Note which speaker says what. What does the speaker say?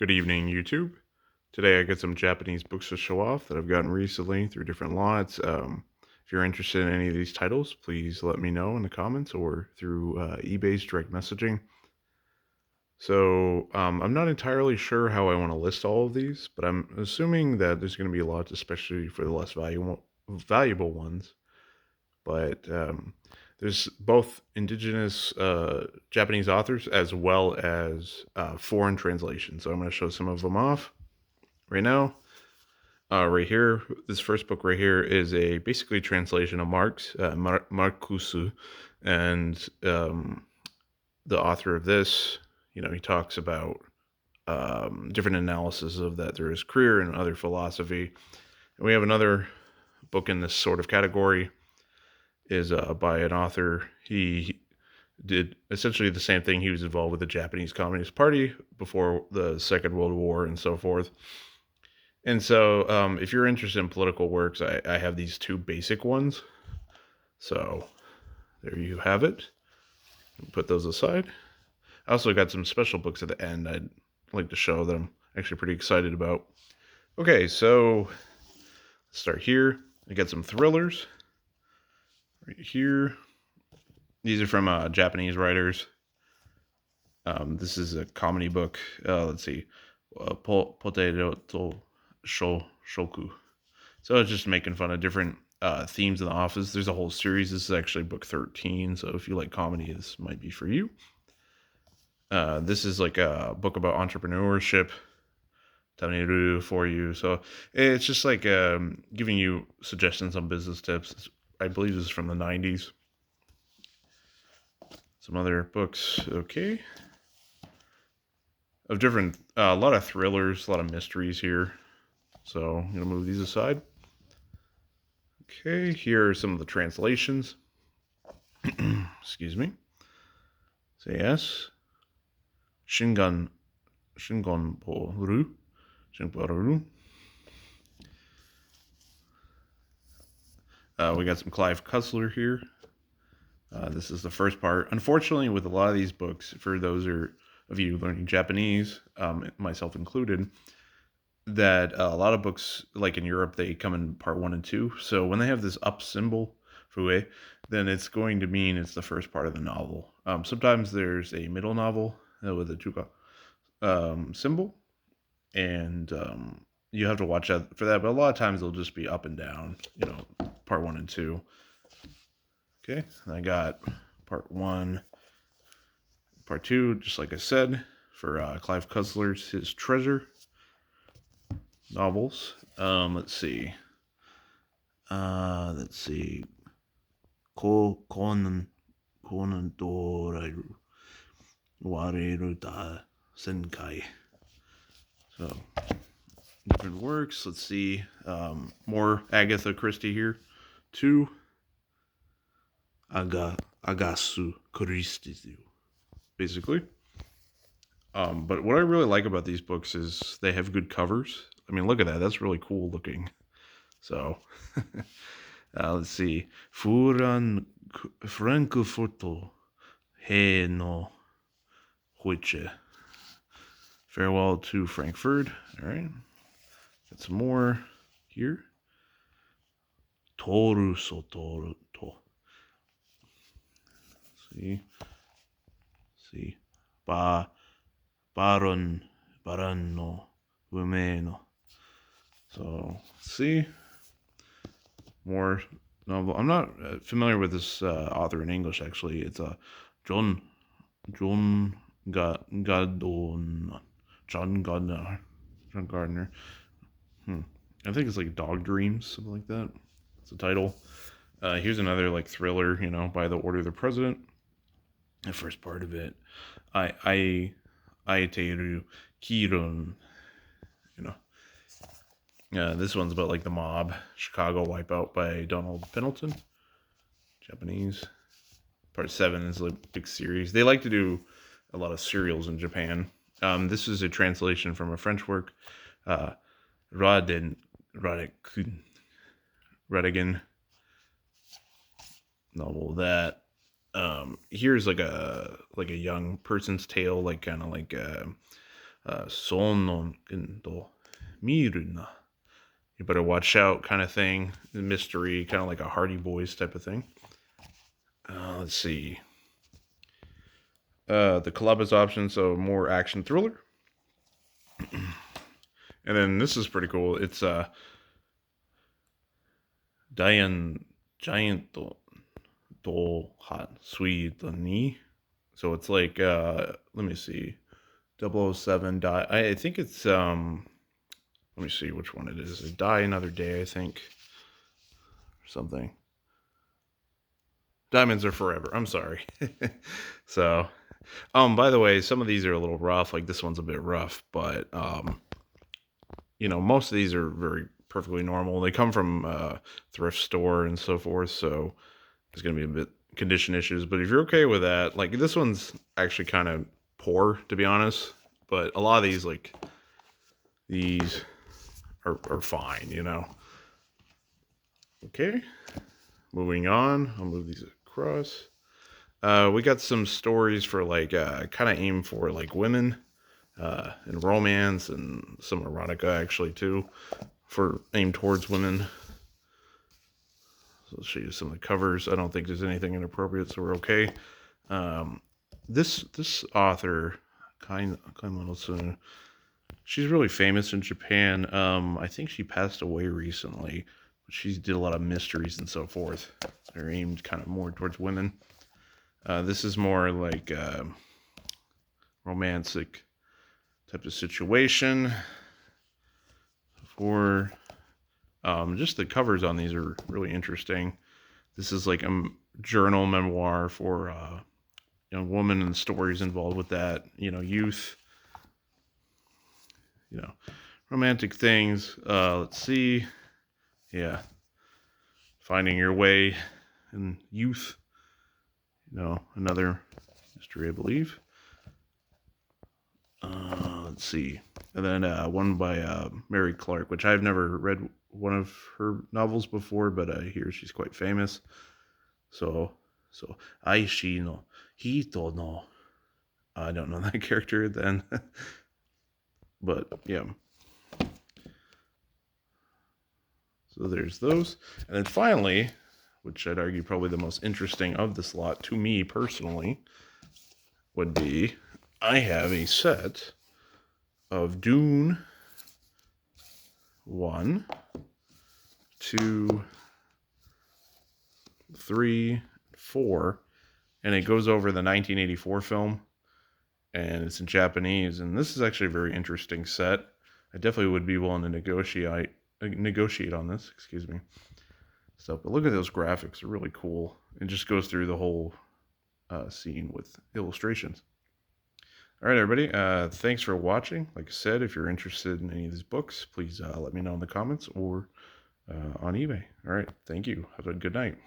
Speaker 1: Good evening, YouTube. Today I got some Japanese books to show off that I've gotten recently through different lots. If you're interested in any of these titles, please let me know in the comments or through eBay's direct messaging. I'm not entirely sure how I want to list all of these, but I'm assuming that there's going to be lots, especially for the less valuable ones. But there's both indigenous Japanese authors as well as foreign translations. So I'm going to show some of them off right now. Right here, this first book right here is a basically translation of Marx, Marcuse, and the author of this, he talks about different analysis of that through his career and other philosophy. And we have another book in this sort of category is by an author. He did essentially the same thing. He was involved with the Japanese Communist Party before the Second World War and so forth. And so, if you're interested in political works, I have these two basic ones. So, there you have it. Put those aside. I also got some special books at the end I'd like to show that I'm actually pretty excited about. Okay, so let's start here. I got some thrillers right here. These are from Japanese writers. This is a comedy book. Let's see. Potato to Shoku. So it's just making fun of different themes in the office. There's a whole series. This is actually book 13. So if you like comedy, this might be for you. This is like a book about entrepreneurship. Tamiru for you. So it's just like giving you suggestions on business tips. I believe this is from the 90s. Some other books. Okay. Of different, a lot of thrillers, a lot of mysteries here. So I'm going to move these aside. Okay, here are some of the translations. Excuse me. Say yes. Shingon Boru. Shinboru. We got some Clive Cussler here. This is the first part. Unfortunately, with a lot of these books, for those of you learning Japanese, myself included, that a lot of books, like in Europe, they come in part 1 and 2. So when they have this up symbol, fue, then it's going to mean it's the first part of the novel. Sometimes there's a middle novel with a chuka symbol, and you have to watch out for that. But a lot of times they'll just be up and down, part 1 and 2. Okay, and I got part 1, part 2, just like I said, for Clive Cussler's His Treasure novels. Let's see. Let's see. Conan Doraru Wareru da Senkai. So different works. Let's see. More Agatha Christie here. 2. Agasu Christie. Basically. But what I really like about these books is they have good covers. I mean, look at that. That's really cool looking. So, let's see. Frankfurto He no Huiche. Farewell to Frankfurt. All right. Got some more here. Toru Sotoru to. See. See. Baron no Umeno. So, see. More novel. I'm not familiar with this author in English, actually. It's John Gadon. John Gardner. John Gardner. I think it's like Dog Dreams, something like that. It's the title. Here's another like thriller, by the order of the president. The first part of it, I Teru Kirun, you know. This one's about like the mob, Chicago Wipeout by Donald Pendleton, Japanese. Part 7 is a big series. They like to do a lot of serials in Japan. This is a translation from a French work, Raden Radigan novel that here's like a young person's tale, like kind of like Sonon kendo miruna. You better watch out, kind of thing. Mystery, kind of like a Hardy Boys type of thing. Let's see. The club is option, so more action thriller. And then this is pretty cool. It's Diane Giant Do Hot Sweet Knee. So it's like let me see. 007 die. I think it's let me see which one it is. Die Another Day, I think. Or something. Diamonds Are Forever. I'm sorry. So, by the way, some of these are a little rough. Like this one's a bit rough, but most of these are very perfectly normal. They come from thrift store and so forth, so there's gonna be a bit condition issues. But if you're okay with that, like this one's actually kind of poor, to be honest. But a lot of these, like these, are fine. Okay, moving on. I'll move these across. We got some stories for like kind of aim for like women and romance and some erotica actually too, for aimed towards women. So I'll show you some of the covers. I don't think there's anything inappropriate, so we're okay. Um, this author, Kain Monosuno, she's really famous in Japan. I think she passed away recently, but she did a lot of mysteries and so forth. They're aimed kind of more towards women. This is more like romantic type of situation. For just the covers on these are really interesting. This is like a journal memoir for a young woman and stories involved with that. Youth. Romantic things. Let's see. Yeah, finding your way in youth. Another mystery, I believe. Let's see. And then one by Mary Clark, which I've never read one of her novels before, but I hear she's quite famous. So, Aishi no Hito no. I don't know that character then. But yeah. So there's those. And then finally, which I'd argue probably the most interesting of this lot to me personally, would be I have a set of Dune 1, 2, 3, 4, and it goes over the 1984 film, and it's in Japanese. And this is actually a very interesting set. I definitely would be willing to negotiate on this. Excuse me. So, but look at those graphics; they're really cool. It just goes through the whole scene with illustrations. All right, everybody. Thanks for watching. Like I said, if you're interested in any of these books, please let me know in the comments or on eBay. All right. Thank you. Have a good night.